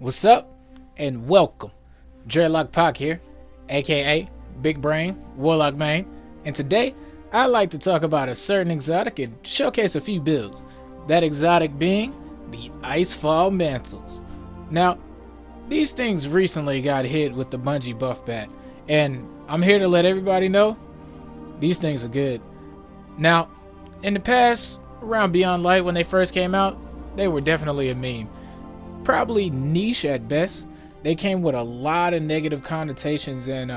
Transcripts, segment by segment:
What's up and welcome. Dreadlock Pac here, aka Big Brain Warlock Main, and today I'd like to talk about a certain exotic and showcase a few builds. That exotic being the Icefall Mantles. Now, these things recently got hit with the Bungie BuffBat, and I'm here to let everybody know these things are good. Now, in the past, around Beyond Light when they first came out, they were definitely a meme. Probably niche at best. They came with a lot of negative connotations and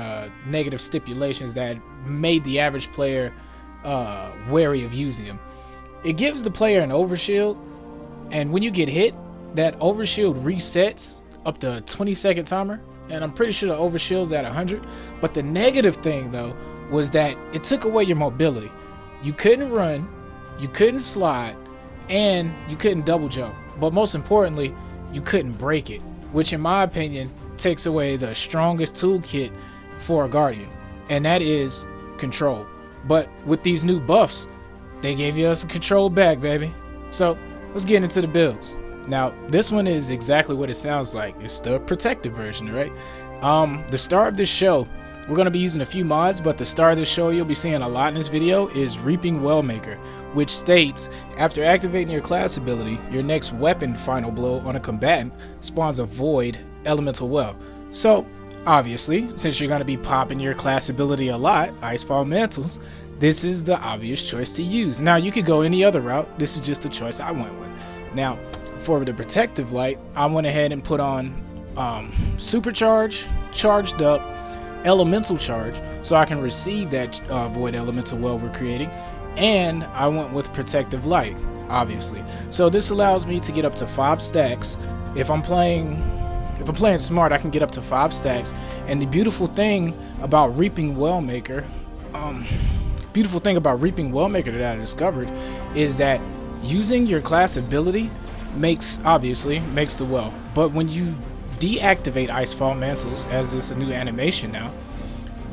negative stipulations that made the average player wary of using them. It gives the player an overshield, and when you get hit, that overshield resets up to a 20-second timer, and I'm pretty sure the overshield's at 100. But the negative thing though was that it took away your mobility. You couldn't run, you couldn't slide, and you couldn't double jump. But most importantly, you couldn't break it, which in my opinion takes away the strongest toolkit for a guardian, and that is control. But with these new buffs, they gave us a control back, baby. So let's get into the builds. Now this one is exactly what it sounds like. It's the protective version, right? The star of this show, we're going to be using a few mods, but the star of this show you'll be seeing a lot in this video is Reaping Wellmaker, which states after activating your class ability, your next weapon final blow on a combatant spawns a void elemental well. So obviously, since you're going to be popping your class ability a lot, Icefall Mantles, this is the obvious choice to use. Now you could go any other route, this is just the choice I went with. Now for the protective light, I went ahead and put on supercharge, charged up, elemental charge, so I can receive that void elemental well we're creating, and I went with protective light, obviously. So this allows me to get up to 5 stacks. If I'm playing smart, I can get up to 5 stacks. And the beautiful thing about Reaping Wellmaker, that I discovered is that using your class ability makes the well. But when you deactivate Icefall Mantles, as this is a new animation now,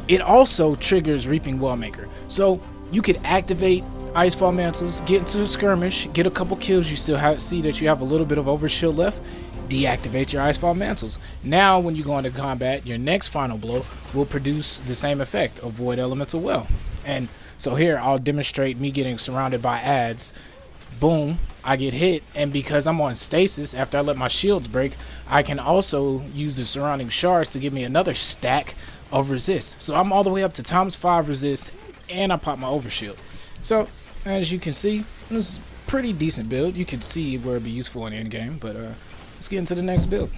it also triggers Reaping Wellmaker. So you could activate Icefall Mantles, get into the skirmish, get a couple kills, you still see that you have a little bit of overshield left, deactivate your Icefall Mantles. Now when you go into combat, your next final blow will produce the same effect, a void elemental well. And so here I'll demonstrate me getting surrounded by ads. Boom, I get hit, and because I'm on stasis after I let my shields break, I can also use the surrounding shards to give me another stack of resist. So I'm all the way up to ×5 resist, and I pop my overshield. So as you can see, this is a pretty decent build. You can see where it'd be useful in end game, but let's get into the next build.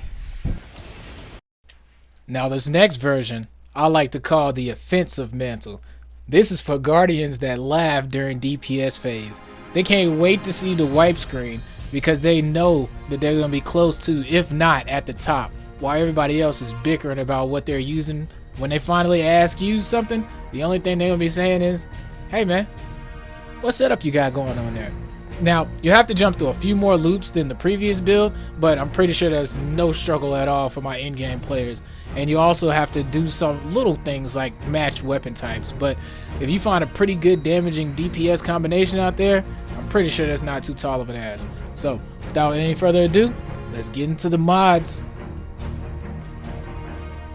Now this next version I like to call the offensive mantle. This is for guardians that laugh during DPS phase. They can't wait to see the wipe screen because they know that they're going to be close to, if not at the top, while everybody else is bickering about what they're using. When they finally ask you something, the only thing they're going to be saying is, hey man, what setup you got going on there? Now, you have to jump through a few more loops than the previous build, but I'm pretty sure that's no struggle at all for my in-game players. And you also have to do some little things like match weapon types. But if you find a pretty good damaging DPS combination out there, I'm pretty sure that's not too tall of an ask. So, without any further ado, let's get into the mods.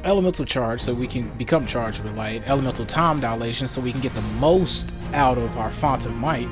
Elemental charge, so we can become charged with light. Elemental time dilation, so we can get the most out of our font of might,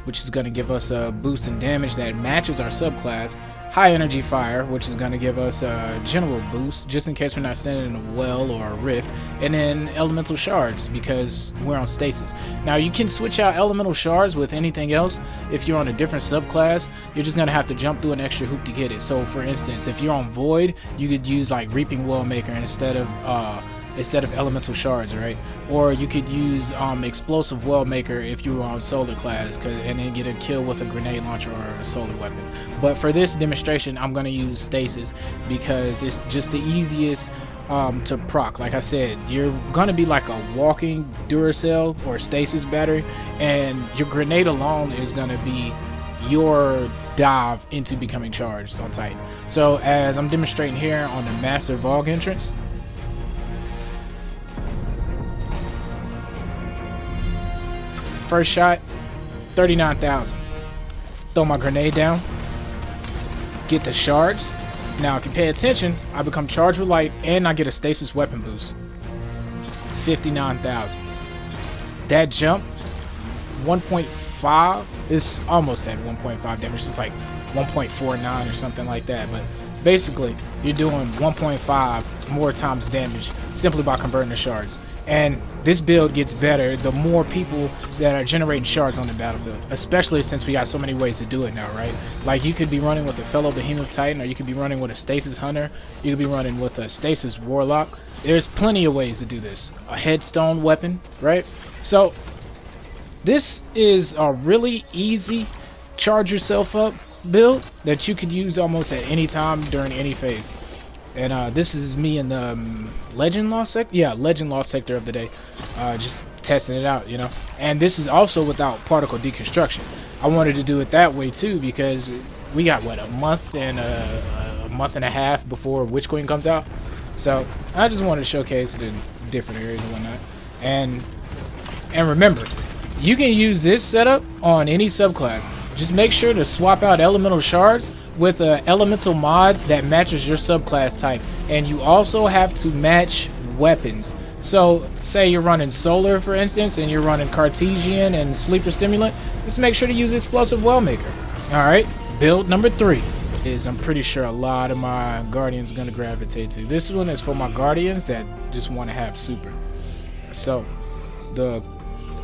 which is going to give us a boost in damage that matches our subclass. High energy fire, which is going to give us a general boost just in case we're not standing in a well or a rift. And then elemental shards because we're on stasis. Now you can switch out elemental shards with anything else. If you're on a different subclass, you're just going to have to jump through an extra hoop to get it. So for instance, if you're on void, you could use like Reaping Wellmaker instead of elemental shards, right? Or you could use explosive wellmaker if you were on solar class, and then get a kill with a grenade launcher or a solar weapon. But for this demonstration, I'm going to use stasis because it's just the easiest to proc. Like I said, you're going to be like a walking Duracell or stasis battery, and your grenade alone is going to be your dive into becoming charged on Titan. So as I'm demonstrating here on the Master Vogue entrance, first shot, 39,000. Throw my grenade down, get the shards, Now, if you pay attention, I become charged with light and I get a stasis weapon boost. 59,000. That jump, 1.5 is almost at 1.5 damage. It's like 1.49 or something like that. But basically, you're doing 1.5 more times damage simply by converting the shards. And this build gets better the more people that are generating shards on the battlefield, especially since we got so many ways to do it now, right? Like, you could be running with a fellow Behemoth Titan, or you could be running with a Stasis Hunter, you could be running with a Stasis Warlock. There's plenty of ways to do this. A headstone weapon, right? So, this is a really easy charge yourself up build that you could use almost at any time during any phase. And this is me in the Legend Lost sector. Yeah, Legend Lost sector of the day. Just testing it out, you know. And this is also without particle deconstruction. I wanted to do it that way too because we got what, a month and a half before Witch Queen comes out. So I just wanted to showcase it in different areas and whatnot. And remember, you can use this setup on any subclass. Just make sure to swap out elemental shards with an elemental mod that matches your subclass type, and you also have to match weapons. So say you're running solar, for instance, and you're running Cartesian and sleeper stimulant, just make sure to use explosive wellmaker. All right, build number 3 is, I'm pretty sure a lot of my guardians are going to gravitate to. This one is for my guardians that just want to have super. So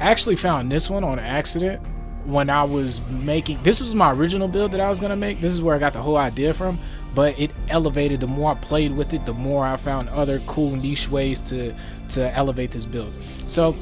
actually found this one on accident when I was making, this was my original build that I was gonna make. This is where I got the whole idea from, but it elevated the more I played with it, the more I found other cool niche ways to elevate this build. So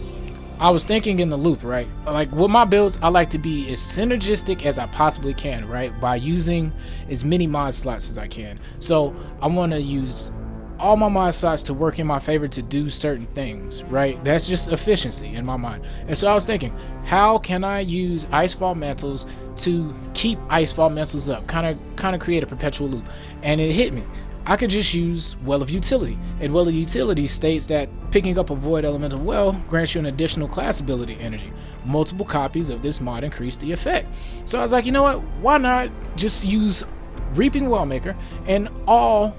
I was thinking in the loop, right? Like with my builds, I like to be as synergistic as I possibly can, right? By using as many mod slots as I can. So I want to use all my mod slots to work in my favor to do certain things, right? That's just efficiency in my mind. And so I was thinking, how can I use Icefall Mantles to keep Icefall Mantles up, kind of create a perpetual loop? And it hit me. I could just use Well of Utility, and Well of Utility states that picking up a Void Elemental Well grants you an additional class ability energy. Multiple copies of this mod increase the effect. So I was like, you know what? Why not just use Reaping Wellmaker and all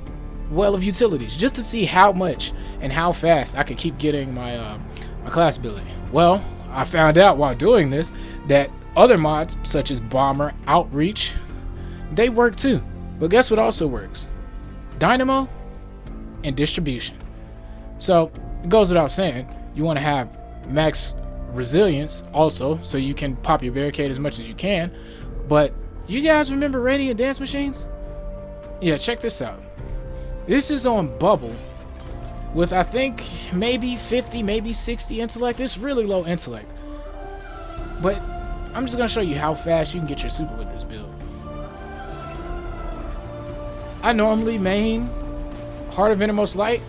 Well of Utilities, just to see how much and how fast I could keep getting my my class ability. Well, I found out while doing this that other mods such as Bomber, Outreach, they work too. But guess what also works? Dynamo and Distribution. So it goes without saying, you want to have max resilience also, so you can pop your barricade as much as you can. But you guys remember Radiant Dance Machines? Yeah, check this out. This is on Bubble with, I think, maybe 50, maybe 60 intellect. It's really low intellect. But I'm just going to show you how fast you can get your super with this build. I normally main Heart of Innermost Light.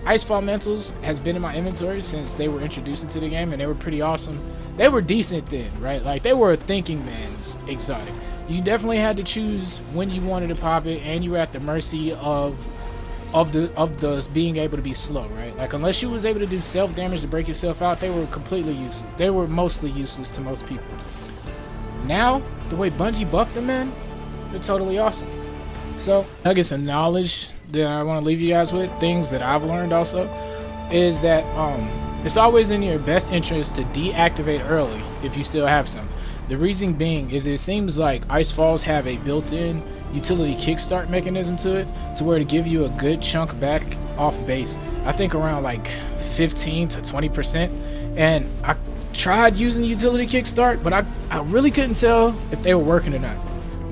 Icefall Mantles has been in my inventory since they were introduced into the game, and they were pretty awesome. They were decent then, right? Like, they were a thinking man's exotic. You definitely had to choose when you wanted to pop it, and you were at the mercy of the being able to be slow, right? Like, unless you was able to do self damage to break yourself out, they were completely useless. They were mostly useless to most people. Now, the way Bungie buffed them, man, they're totally awesome. So, nuggets of knowledge that I want to leave you guys with, things that I've learned also, is that it's always in your best interest to deactivate early if you still have some. The reason being is it seems like Icefalls have a built-in utility kickstart mechanism to it, to where to give you a good chunk back off base. I think around like 15 to 20%. And I tried using utility kickstart, but I really couldn't tell if they were working or not.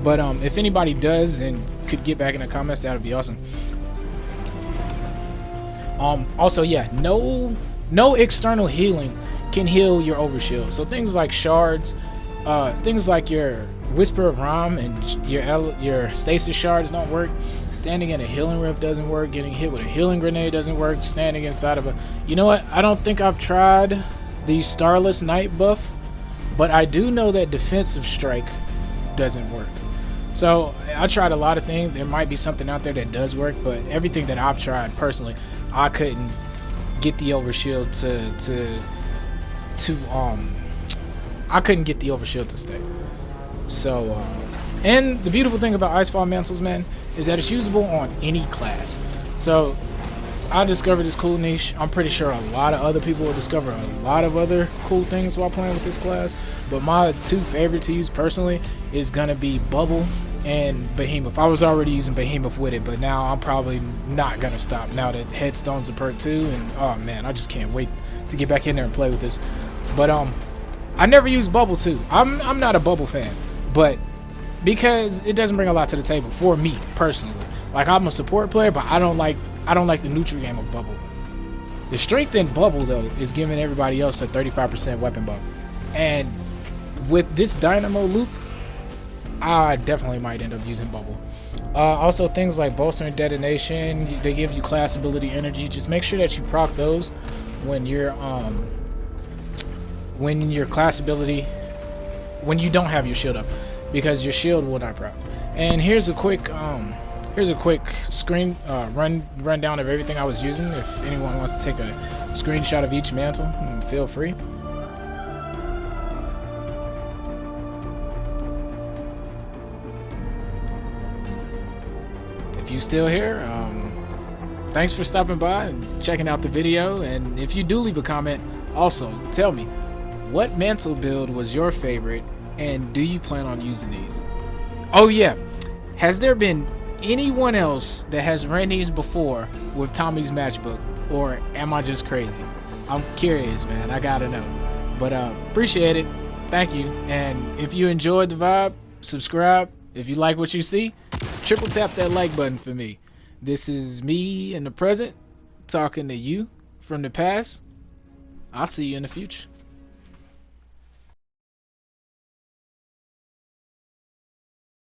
But if anybody does and could get back in the comments, that would be awesome. Also, yeah, no external healing can heal your overshield. So things like shards, things like your Whisper of Ram and your stasis shards don't work. Standing in a healing rift doesn't work. Getting hit with a healing grenade doesn't work. Standing inside of a, you know what? I don't think I've tried the Starless Night buff, but I do know that defensive strike doesn't work. So I tried a lot of things. There might be something out there that does work, but everything that I've tried personally, I couldn't get the overshield I couldn't get the overshield to stay. So And the beautiful thing about Icefall Mantles, man, is that it's usable on any class. So I discovered this cool niche. I'm pretty sure a lot of other people will discover a lot of other cool things while playing with this class. But my two favorite to use personally is gonna be Bubble and Behemoth. I was already using Behemoth with it, but now I'm probably not gonna stop now that Headstone's a perk too. And oh man, I just can't wait to get back in there and play with this. But I never use Bubble too. I'm not a Bubble fan, but because it doesn't bring a lot to the table for me personally. Like, I'm a support player, but I don't like the neutral game of Bubble. The strength in Bubble though is giving everybody else a 35% weapon buff, and with this Dynamo loop, I definitely might end up using Bubble. Also, things like bolster and detonation, they give you class ability energy. Just make sure that you proc those when your class ability, when you don't have your shield up, because your shield will not proc. And here's a quick screen rundown of everything I was using. If anyone wants to take a screenshot of each mantle, feel free. If you still here, thanks for stopping by and checking out the video. And if you do leave a comment, also tell me what mantle build was your favorite, and do you plan on using these? Oh yeah, has there been anyone else that has ran these before with Tommy's matchbook, or am I just crazy? I'm curious, man. I gotta know. But appreciate it. Thank you. And if you enjoyed the vibe, subscribe. If you like what you see, triple tap that like button for me. This is me in the present talking to you from the past. I'll see you in the future.